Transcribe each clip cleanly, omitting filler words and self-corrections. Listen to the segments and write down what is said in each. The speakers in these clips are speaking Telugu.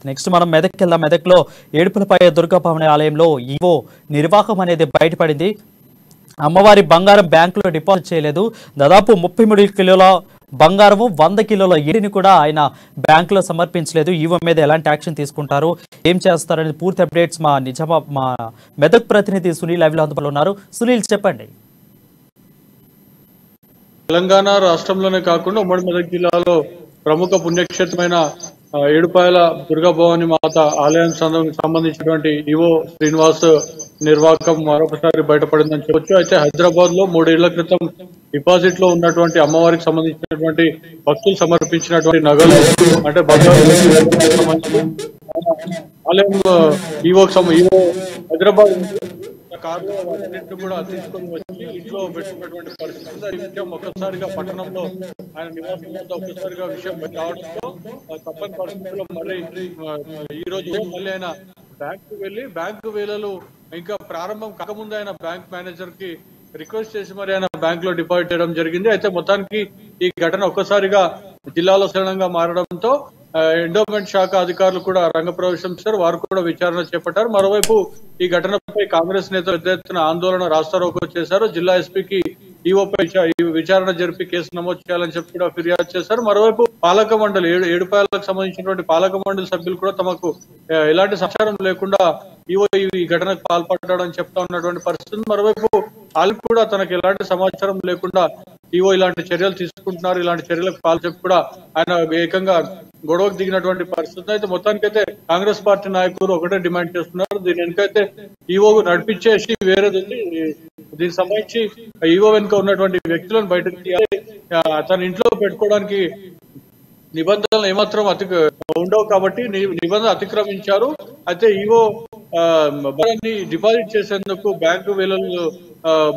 నెక్స్ట్ మనం మెదక్కి వెళ్దాం. మెదక్లో ఏడుపులపై దుర్గాభవాని ఆలయంలో ఈవో నిర్వాహకం అనేది బయటపడింది. అమ్మవారి బంగారం బ్యాంకులో డిపాజిట్ చేయలేదు. దాదాపు 33 కిలోల బంగారము 100 కిలోల ఏడిని కూడా ఆయన బ్యాంకులో సమర్పించలేదు. ఈవో మీద ఎలాంటి యాక్షన్ తీసుకుంటారు, ఏం చేస్తారనేది పూర్తి అప్డేట్స్ మా మెదక్ ప్రతినిధి సునీల్ లైవ్లో అందుబాటులో ఉన్నారు. సునీల్ చెప్పండి. తెలంగాణ రాష్ట్రంలోనే కాకుండా ఉమ్మడి మెదక్ జిల్లాలో ప్రముఖ పుణ్యక్షేత్రమైన ఏడుపాయల దుర్గాభవాని మాత ఆలయానికి సంబంధించినటువంటి ఈవో శ్రీనివాస్ నిర్వాహకం మరొకసారి బయటపడిందని చెప్పొచ్చు. అయితే హైదరాబాద్ లో 3 ఏళ్ల క్రితం డిపాజిట్ లో ఉన్నటువంటి అమ్మవారికి సంబంధించినటువంటి భక్తులు సమర్పించినటువంటి నగలు అంటే ఆలయం ఈవో హైదరాబాద్ కారులో వాటన్నింటినీ కూడా తీసుకొని వచ్చి ఇంట్లో పెట్టుకున్నటువంటి పరిస్థితి ఒక్కసారిగా పట్టణంలో ఆయన నివాసం వద్ద ఒక్కసారిగా విషయం రావడంతో తప్పని పరిస్థితుల్లో మళ్ళీ ఈ రోజు మళ్ళీ ఆయన బ్యాంకు వెళ్లి బ్యాంకు వేళలు ఇంకా ప్రారంభం కాకముందు ఆయన బ్యాంక్ మేనేజర్ కి రిక్వెస్ట్ చేసి మరి ఆయన బ్యాంక్ లో డిపాజిట్ చేయడం జరిగింది. అయితే మొత్తానికి ఈ ఘటన ఒక్కసారిగా జిల్లాలో శరణంగా మారడంతో ఎండోమెంట్ శాఖ అధికారులు కూడా రంగప్రవేశం చేశారు. వారు కూడా విచారణ చేపట్టారు. మరోవైపు ఈ ఘటనపై కాంగ్రెస్ నేతలు పెద్ద ఎత్తున ఆందోళన రాస్తారోకో చేశారు. జిల్లా ఎస్పీకి ఈవోపై విచారణ జరిపి కేసు నమోదు చేయాలని చెప్పి కూడా ఫిర్యాదు చేశారు. మరోవైపు పాలక మండలి ఏడుపాయలకు సంబంధించినటువంటి పాలక మండలి సభ్యులు కూడా తమకు ఎలాంటి సమాచారం లేకుండా ఈవో ఈ ఘటనకు పాల్పడ్డాడని చెప్తా ఉన్నటువంటి పరిస్థితి. మరోవైపు వాళ్ళు కూడా తనకు ఎలాంటి సమాచారం లేకుండా ఈవో ఇలాంటి చర్యలు తీసుకుంటున్నారు, ఇలాంటి చర్యలకు పాల్పడి కూడా ఆయన ఏకంగా గొడవకు దిగినటువంటి పరిస్థితి. అయితే మొత్తానికైతే కాంగ్రెస్ పార్టీ నాయకులు ఒకటే డిమాండ్ చేస్తున్నారు. దీని వెనుకైతే ఈవో నడిపించేసి వేరేది ఉంది. దీనికి సంబంధించి ఈవో వెనుక ఉన్నటువంటి వ్యక్తులను బయటకు తీయాలి. తన ఇంట్లో పెట్టుకోవడానికి నిబంధనలు ఏమాత్రం ఉండవు కాబట్టి నిబంధన అతిక్రమించారు. అయితే ఈవో డిపాజిట్ చేసేందుకు బ్యాంకు వేళలు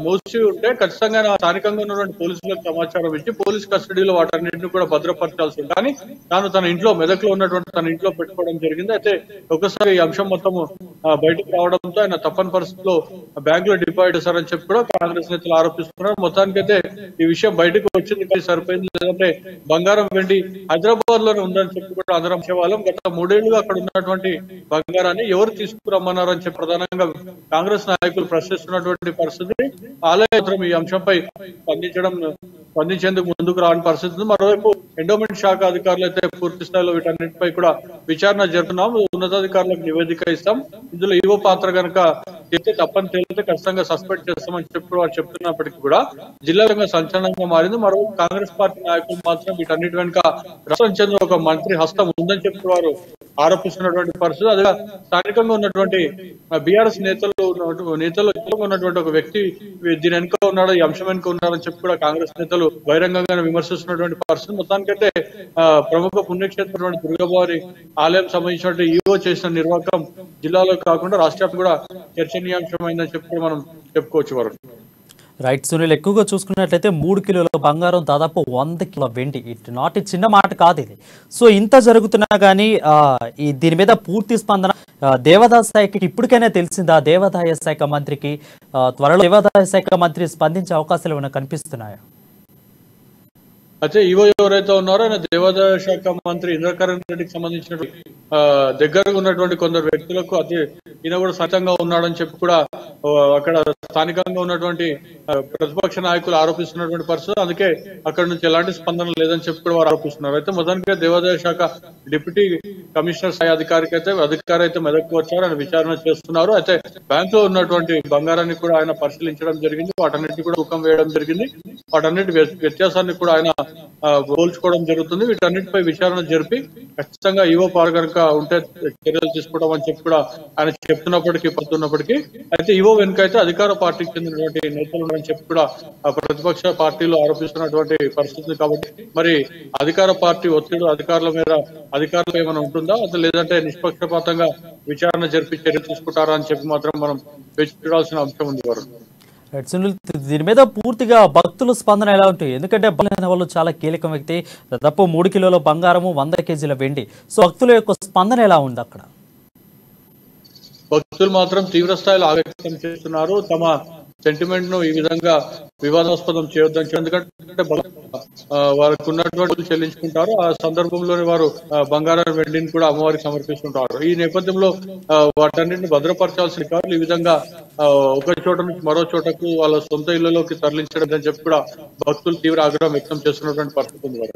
మోసి ఉంటే ఖచ్చితంగా స్థానికంగా ఉన్నటువంటి పోలీసులకు సమాచారం ఇచ్చి పోలీస్ కస్టడీలో వాటన్నింటిని కూడా భద్రపరచాల్సి ఉంది. కానీ తాను తన ఇంట్లో మెదక్లో ఉన్నటువంటి తన ఇంట్లో పెట్టుకోవడం జరిగింది. అయితే ఒకసారి ఈ అంశం మొత్తము బయటకు రావడంతో ఆయన తప్పని పరిస్థితిలో బ్యాంక్ లో డిపాజిట్ చేశారని చెప్పి కూడా కాంగ్రెస్ నేతలు ఆరోపిస్తున్నారు. మొత్తానికైతే ఈ విషయం బయటకు వచ్చింది సరిపోయింది. లేదంటే బంగారం వెండి హైదరాబాద్ లోనే ఉందని చెప్పి కూడా అందరం చెప్పాలం. గత 3 ఏళ్లుగా అక్కడ ఉన్నటువంటి బంగారాన్ని ఎవరు తీసుకురమ్మన్నారని చెప్పి ప్రధానంగా కాంగ్రెస్ నాయకులు ప్రశ్నిస్తున్నటువంటి పరిస్థితి. ఆలయం ఈ అంశంపై స్పందించేందుకు ముందుకు రాని పరిస్థితి. మరోవైపు ఎండోమెంట్ శాఖ అధికారులు అయితే పూర్తి స్థాయిలో వీటన్నిటిపై కూడా విచారణ జరుపుతున్నాం, ఉన్నతాధికారులకు నివేదిక ఇస్తాం, ఇందులో ఈవో పాత్ర కనుక చెప్తే తప్పని తేలితే ఖచ్చితంగా సస్పెండ్ చేస్తామని చెప్పి వారు చెప్తున్నప్పటికీ కూడా జిల్లా సంచలనంగా మారింది. మరోవైపు కాంగ్రెస్ పార్టీ నాయకులు మాత్రం వీటన్నిటి వెనుక రాష్ట్రం చెందిన ఒక మంత్రి హస్తం ఉందని చెప్పి వారు ఆరోపిస్తున్నటువంటి పరిస్థితి. అదే స్థానికంగా ఉన్నటువంటి బీఆర్ఎస్ నేతలు ఉన్నటువంటి ఒక వ్యక్తి దీని వెనుక ఉన్నాడు, ఈ అంశం వెనుక ఉన్నారని చెప్పి కూడా కాంగ్రెస్ నేతలు బహిరంగంగా విమర్శిస్తున్నటువంటి పరిస్థితి. మొత్తానికైతే ప్రముఖ పుణ్యక్షేత్రం దుర్గాభవాని ఆలయం సంబంధించినటువంటి ఈవో చేసిన నిర్వాహకం జిల్లాలో కాకుండా రాష్ట్రానికి కూడా చర్చనీయాంశమైందని చెప్పి మనం చెప్పుకోవచ్చు. వారు రైట్ సునీల్, ఎక్కువగా చూసుకున్నట్లయితే 3 కిలోల బంగారం, దాదాపు 100 కిలోల వెండి, నాట్ చిన్న మాట కాదు ఇది. సో ఇంత జరుగుతున్నా కానీ దీని మీద పూర్తి స్పందన దేవాదాయ శాఖకి ఇప్పటికైనా తెలిసిందా? దేవాదాయ శాఖ మంత్రికి త్వరలో దేవాదాయ శాఖ మంత్రి స్పందించే అవకాశాలు ఏమైనా కనిపిస్తున్నాయా? అయితే ఈవో ఎవరైతే ఉన్నారో ఆయన దేవాదాయ శాఖ మంత్రి ఇంద్రకరణ్ రెడ్డికి సంబంధించిన దగ్గరగా ఉన్నటువంటి కొందరు వ్యక్తులకు అదే ఈయన కూడా సత్యంగా ఉన్నాడని చెప్పి కూడా అక్కడ స్థానికంగా ఉన్నటువంటి ప్రతిపక్ష నాయకులు ఆరోపిస్తున్నటువంటి పరిస్థితి. అందుకే అక్కడ నుంచి ఎలాంటి స్పందన లేదని చెప్పి కూడా వారు ఆరోపిస్తున్నారు. అయితే మొదటిగా దేవాదాయ శాఖ డిప్యూటీ కమిషనర్ స్థాయి అధికారి అయితే మెదక్కు వచ్చారు, ఆయన విచారణ చేస్తున్నారు. అయితే బ్యాంక్ లో ఉన్నటువంటి బంగారాన్ని కూడా ఆయన పరిశీలించడం జరిగింది, వాటన్నిటి కూడా తూకం వేయడం జరిగింది, వాటన్నిటి వ్యత్యాసాన్ని కూడా ఆయన పోల్చుకోవడం జరుగుతుంది. వీటన్నిటిపై విచారణ జరిపి ఖచ్చితంగా ఈవో పార్ కనుక ఉంటే చర్యలు తీసుకోవడం అని చెప్పి కూడా ఆయన చెప్తున్నప్పటికీ అయితే ఈవో వెనుక అయితే అధికార పార్టీకి చెందినటువంటి నేతలు ఉన్నారని చెప్పి కూడా ప్రతిపక్ష పార్టీలు ఆరోపిస్తున్నటువంటి పరిస్థితి. కాబట్టి మరి అధికార పార్టీ ఒత్తిడి అధికారులు ఏమైనా ఉంటుందా, లేదంటే నిష్పక్షపాతంగా విచారణ జరిపి చర్యలు తీసుకుంటారా అని చెప్పి మాత్రం మనం వేచి చూడాల్సిన అంశం ఉంది. వారు దీని మీద పూర్తిగా భక్తుల స్పందన ఎలా ఉంటుంది? ఎందుకంటే వాళ్ళు చాలా కీలక వ్యక్తి, దాదాపు 3 కిలోల బంగారము, 100 కేజీల వెండి. సో భక్తుల యొక్క స్పందన ఎలా ఉంది అక్కడ? భక్తులు మాత్రం తీవ్ర స్థాయిలో ఆవేశం చేస్తున్నారు. తమ సెంటిమెంట్ ను ఈ విధంగా వివాదాస్పదం చేయొద్దని, ఎందుకంటే వారికి ఉన్నటువంటి చెల్లించుకుంటారు. ఆ సందర్భంలోనే వారు బంగారం వెండిని కూడా అమ్మవారికి సమర్పిస్తుంటారు. ఈ నేపథ్యంలో వాటన్నింటిని భద్రపరచాల్సిన కాదు ఈ విధంగా ఒక చోట నుంచి మరో చోటకు వాళ్ళ సొంత ఇళ్లలోకి తరలించడం అని చెప్పి కూడా భక్తులు తీవ్ర ఆగ్రహం వ్యక్తం చేస్తున్నటువంటి పరిస్థితి ఉంది.